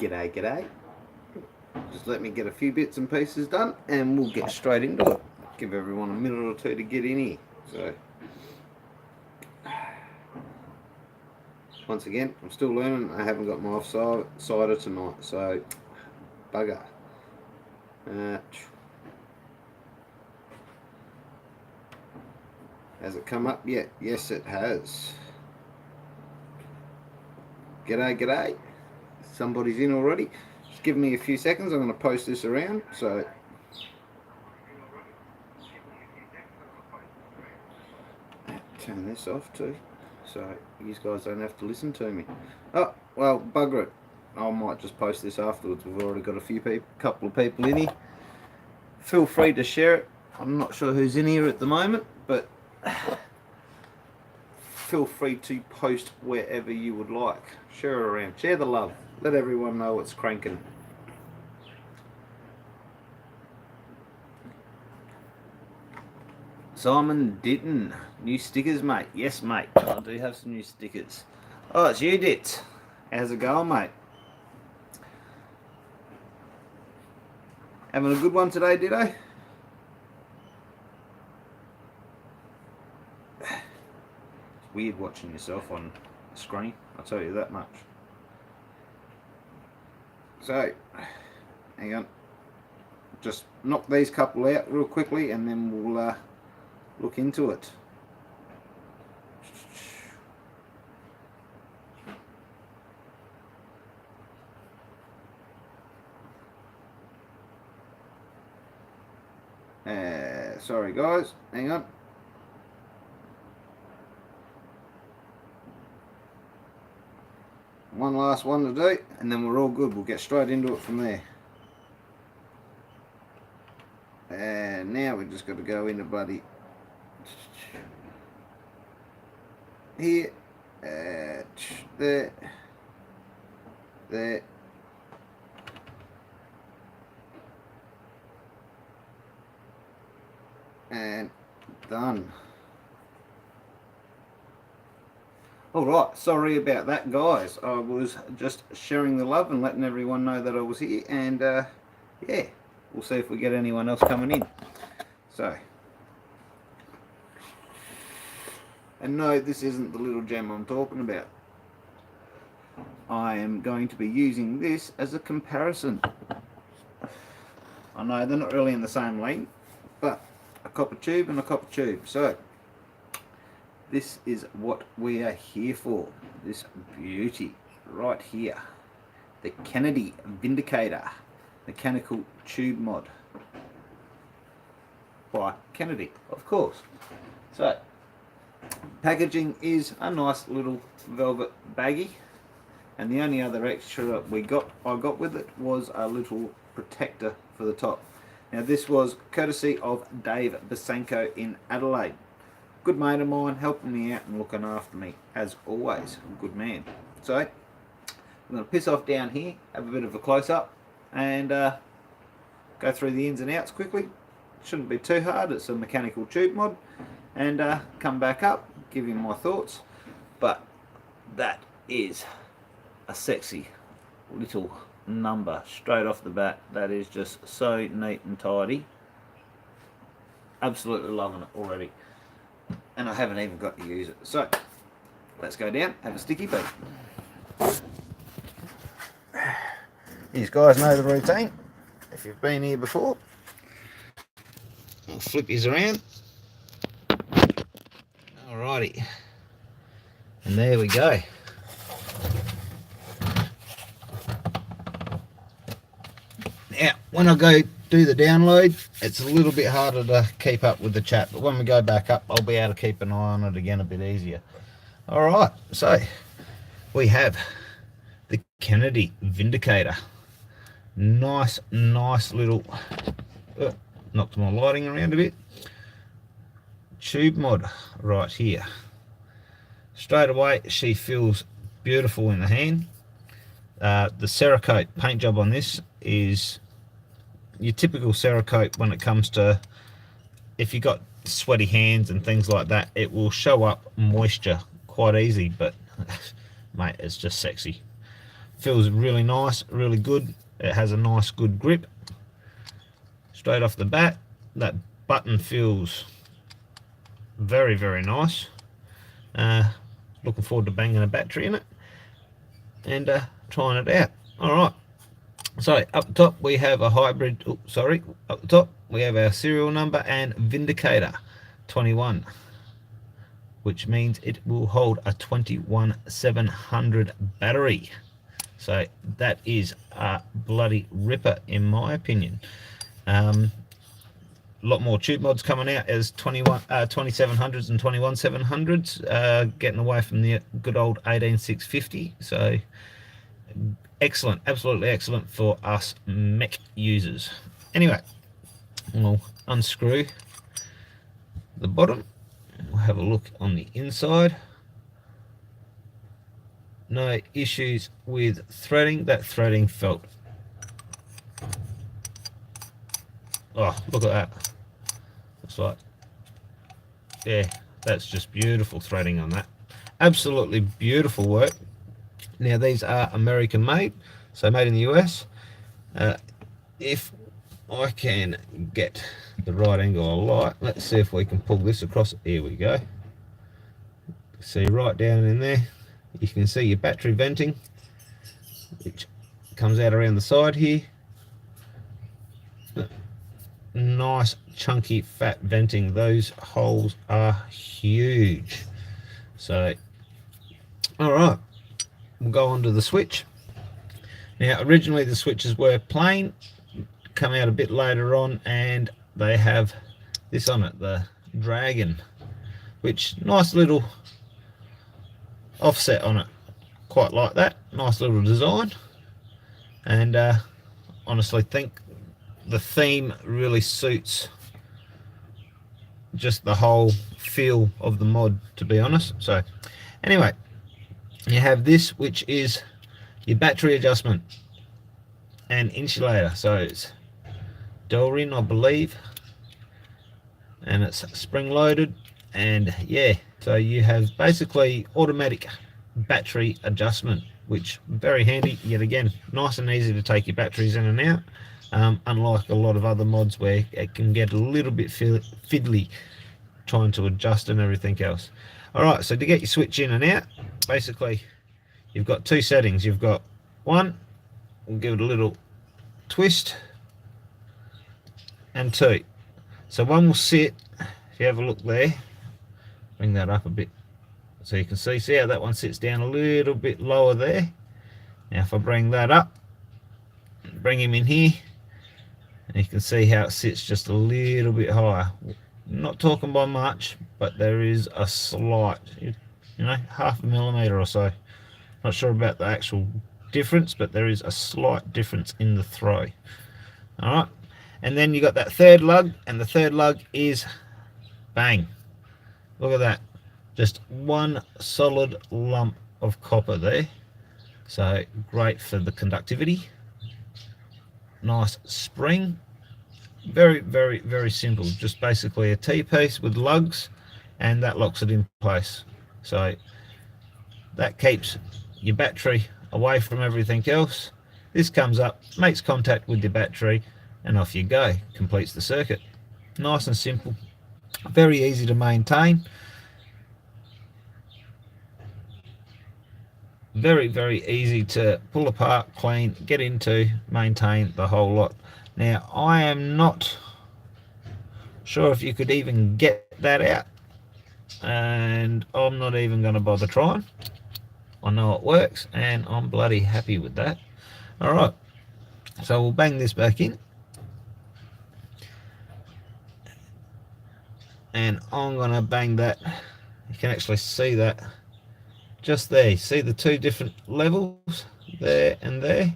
G'day. Just let me get a few bits and pieces done and we'll get straight into it. Give everyone a minute or two to get in here. So, once again, I'm still learning. I haven't got my off-cider tonight, so bugger. Has it come up yet? Yes, it has. G'day. Somebody's in already. Just give me a few seconds. I'm going to post this around. So, turn this off too, so you guys don't have to listen to me. Oh, well, bugger it. I might just post this afterwards. We've already got a couple of people in here. Feel free to share it. I'm not sure who's in here at the moment, but feel free to post wherever you would like. Share it around. Share the love. Let everyone know it's cranking. Simon Ditton, new stickers, mate. Yes, mate. I do have some new stickers. Oh, it's you, Dit. How's it going, mate? Having a good one today, Ditto? It's weird watching yourself on the screen, I'll tell you that much. So, hang on. Just knock these couple out real quickly and then we'll look into it. Sorry guys, hang on. One last one to do and then we're all good. We'll get straight into it from there. And now we just got to go into bloody here, there, and done. Alright, sorry about that guys. I was just sharing the love and letting everyone know that I was here, and yeah, we'll see if we get anyone else coming in. So, and no, this isn't the little gem I'm talking about. I am going to be using this as a comparison. I know they're not really in the same length, but a copper tube and a copper tube. So, this is what we are here for. This beauty right here. The Kennedy Vindicator mechanical tube mod. By Kennedy, of course. So, packaging is a nice little velvet baggie, and the only other extra I got with it was a little protector for the top. Now this was courtesy of Dave Basenko in Adelaide. Good mate of mine, helping me out and looking after me as always. Good man. So I'm going to piss off down here, have a bit of a close up, and go through the ins and outs quickly. Shouldn't be too hard. It's a mechanical tube mod, and come back up, give you my thoughts. But that is a sexy little number straight off the bat. That is just so neat and tidy. Absolutely loving it already, and I haven't even got to use it. So let's go down, have a sticky beat. These guys know the routine if you've been here before. I'll flip these around. Alrighty, and there we go. Now, when I go do the download, it's a little bit harder to keep up with the chat, but when we go back up, I'll be able to keep an eye on it again a bit easier. Alright, so we have the Kennedy Vindicator. Nice little, knocked my lighting around a bit. Tube mod right here. Straight away, she feels beautiful in the hand. The Cerakote paint job on this is your typical Cerakote when it comes to, if you got sweaty hands and things like that, it will show up moisture quite easy, but mate, it's just sexy. Feels really nice, really good. It has a nice good grip straight off the bat. That button feels very, very nice. Looking forward to banging a battery in it and trying it out. Alright, so up the top we have a hybrid, up the top we have our serial number and Vindicator 21, which means it will hold a 21700 battery. So that is a bloody ripper in my opinion. A lot more tube mods coming out as 2700s and 21700s, getting away from the good old 18650. So excellent, absolutely excellent for us mech users. Anyway, we'll unscrew the bottom. We'll have a look on the inside. No issues with threading. That threading felt, oh, look at that. It's like, yeah, that's just beautiful threading on that. Absolutely beautiful work. Now these are American made, so made in the US. If I can get the right angle of light, let's see if we can pull this across. Here we go. See right down in there, you can see your battery venting, which comes out around the side here. Nice chunky fat venting. Those holes are huge. So all right, we'll go on to the switch. Now originally the switches were plain, come out a bit later on, and they have this on it, the Dragon, which nice little offset on it, quite like that. Nice little design, and honestly think the theme really suits just the whole feel of the mod, to be honest. So anyway, you have this, which is your battery adjustment and insulator. So it's Delrin, I believe, and it's spring loaded. And yeah, so you have basically automatic battery adjustment, which very handy yet again. Nice and easy to take your batteries in and out, unlike a lot of other mods where it can get a little bit fiddly trying to adjust and everything else. Alright, so to get your switch in and out, basically you've got two settings. You've got one, we'll give it a little twist, and two. So one will sit, if you have a look there, bring that up a bit so you can see how that one sits down a little bit lower there. Now if I bring that up, bring him in here, and you can see how it sits just a little bit higher. Not talking by much, but there is a slight, you know, 0.5 millimeter or so. Not sure about the actual difference, but there is a slight difference in the throw. Alright, and then you got that third lug, and the third lug is bang. Look at that, just one solid lump of copper there. So great for the conductivity. Nice spring. Very, very, very simple. Just basically a T-piece with lugs, and that locks it in place. So that keeps your battery away from everything else. This comes up, makes contact with your battery, and off you go. Completes the circuit. Nice and simple. Very easy to maintain. Very, very easy to pull apart, clean, get into, maintain, the whole lot. Now I am not sure if you could even get that out, and I'm not even going to bother trying. I know it works, and I'm bloody happy with that. Alright, so we'll bang this back in, and I'm going to bang that. You can actually see that just there. See the two different levels there and there,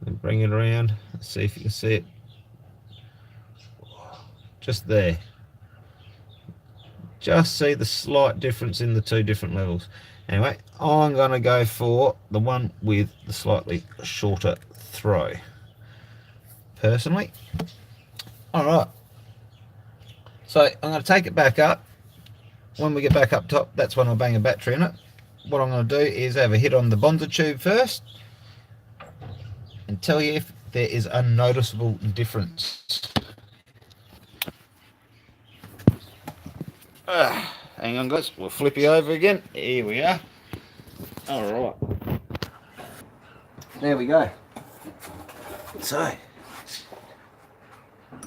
and bring it around. Let's see if you can see it just there. Just see the slight difference in the two different levels. Anyway, I'm going to go for the one with the slightly shorter throw, personally. Alright, so I'm going to take it back up. When we get back up top, that's when I'll bang a battery in it. What I'm going to do is have a hit on the bonzer tube first, and tell you if there is a noticeable difference. Hang on guys, we'll flip you over again. Here we are. Alright. There we go. So,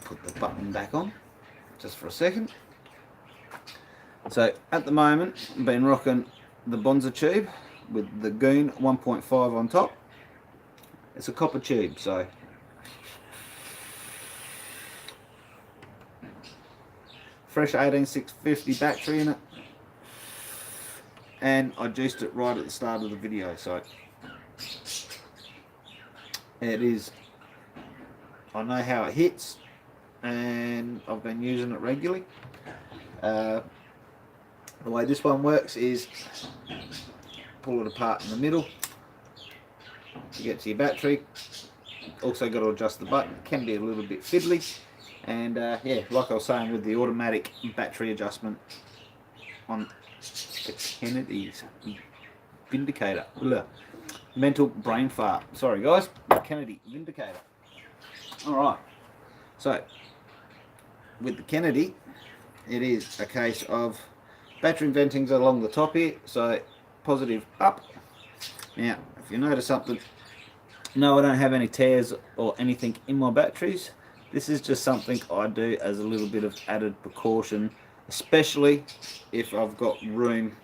put the button back on just for a second. So at the moment I've been rocking the Bonza tube with the Goon 1.5 on top. It's a copper tube, so fresh 18650 battery in it, and I juiced it right at the start of the video, so it is, I know how it hits and I've been using it regularly. The way this one works is pull it apart in the middle to get to your battery. Also got to adjust the button, it can be a little bit fiddly, and yeah, like I was saying with the automatic battery adjustment on the Kennedy's Vindicator. Ugh. Mental brain fart. Sorry guys, Kennedy Vindicator. Alright, so with the Kennedy, it is a case of battery ventings along the top here, so positive up. Now, if you notice something, no, I don't have any tears or anything in my batteries. This is just something I do as a little bit of added precaution, especially if I've got room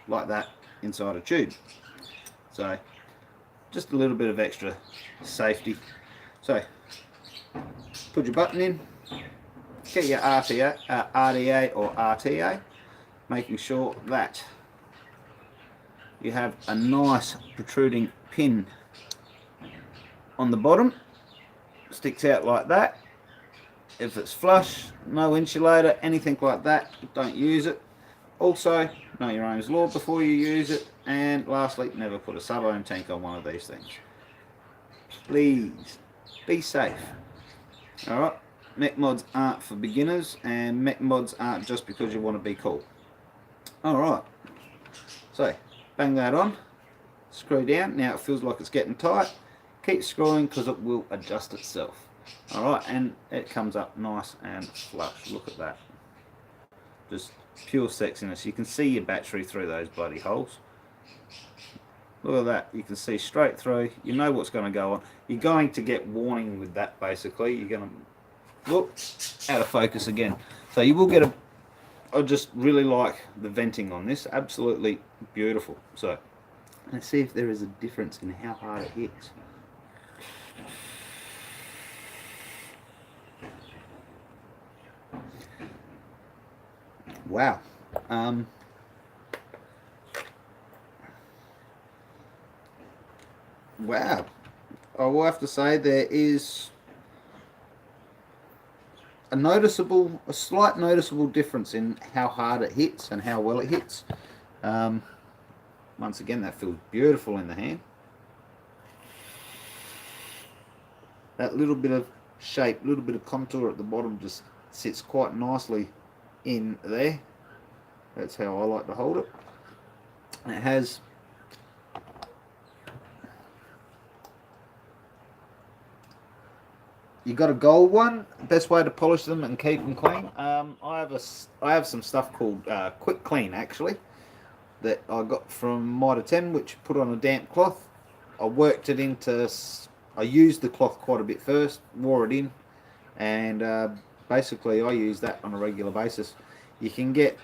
like that inside a tube. So, just a little bit of extra safety. So, put your button in, get your RDA or RTA, making sure that you have a nice protruding pin on the bottom, sticks out like that. If it's flush, no insulator, anything like that, don't use it. Also, know your Ohm's law before you use it, and lastly, never put a sub-ohm tank on one of these things. Please, be safe. Alright, mech mods aren't for beginners, and mech mods aren't just because you want to be cool. Alright, so bang that on, screw down. Now it feels like it's getting tight. Keep screwing because it will adjust itself. Alright, and it comes up nice and flush. Look at that. Just pure sexiness. You can see your battery through those bloody holes. Look at that. You can see straight through. You know what's going to go on. You're going to get warning with that basically. You're going to look out of focus again. So you will get a, I just really like the venting on this. Absolutely beautiful. So let's see if there is a difference in how hard it hits. Wow. Wow. I will have to say there is a slight noticeable difference in how hard it hits and how well it hits. Once again, that feels beautiful in the hand. That little bit of shape, little bit of contour at the bottom just sits quite nicely in there. That's how I like to hold it. It has you got a gold one. Best way to polish them and keep them clean. I have some stuff called Quick Clean actually that I got from Mitre 10, which put on a damp cloth. I worked it into. I used the cloth quite a bit first, wore it in, and basically I use that on a regular basis. You can get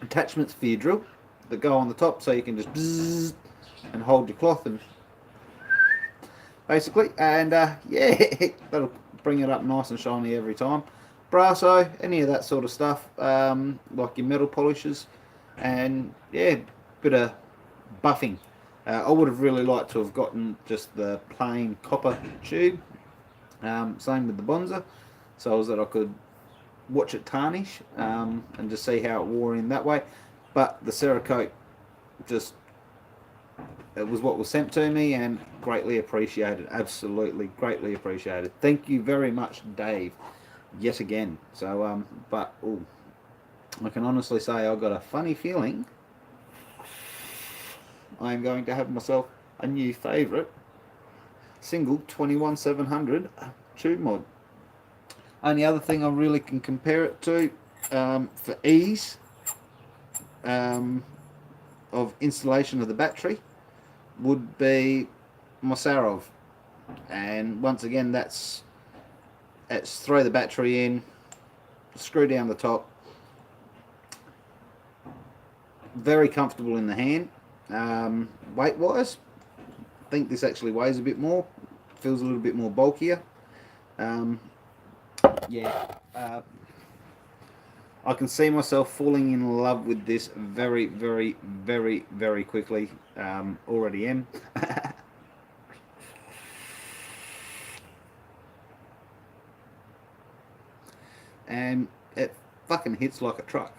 attachments for your drill that go on the top, so you can just bzzz and hold your cloth and basically, and yeah, that'll bring it up nice and shiny every time. Brasso, any of that sort of stuff, like your metal polishes, and yeah, bit of buffing. I would have really liked to have gotten just the plain copper tube, same with the Bonza, so that I could watch it tarnish and just see how it wore in that way. But the Cerakote, just, it was what was sent to me, and greatly appreciated, absolutely greatly appreciated. Thank you very much, Dave, yet again. So but ooh, I can honestly say I've got a funny feeling I'm going to have myself a new favourite single 21700 tube mod. Only other thing I really can compare it to for ease of installation of the battery would be my Sarov. And once again, that's throw the battery in, screw down the top. Very comfortable in the hand. Weight wise, I think this actually weighs a bit more, feels a little bit more bulkier. Yeah, I can see myself falling in love with this very, very, very, very quickly. Already am. And it fucking hits like a truck.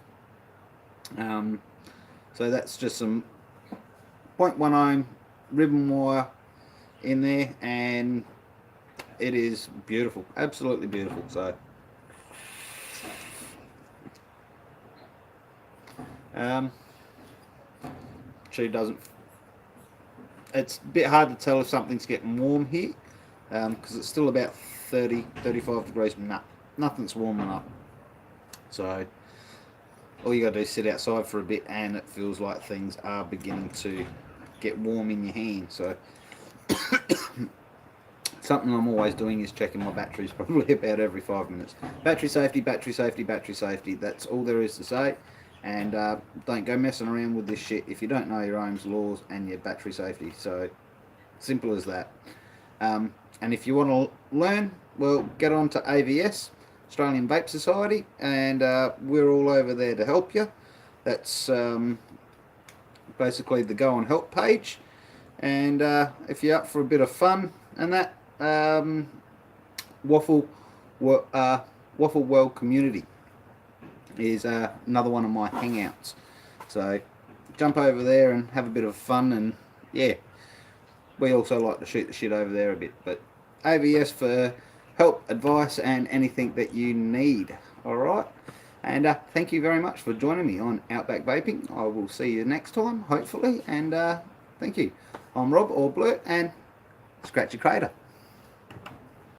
So that's just some 0.1 ohm ribbon wire in there, and it is beautiful, absolutely beautiful. So she doesn't, it's a bit hard to tell if something's getting warm here, because it's still about 30-35 degrees. Nothing's warm enough. So all you gotta do is sit outside for a bit, and it feels like things are beginning to get warm in your hand. So something I'm always doing is checking my batteries probably about every 5 minutes. Battery safety, battery safety, battery safety. That's all there is to say. And don't go messing around with this shit if you don't know your Ohm's laws and your battery safety. So simple as that. And if you want to learn, well, get on to AVS, Australian Vape Society, and we're all over there to help you. That's basically the Go and Help page. And if you're up for a bit of fun and that, Waffle World Community is another one of my hangouts. So jump over there and have a bit of fun. And yeah, we also like to shoot the shit over there a bit. But AVS for help, advice, and anything that you need. Alright, and thank you very much for joining me on Outback Vaping. I will see you next time, hopefully, and thank you. I'm Rob, or Blurt, and scratch your crater.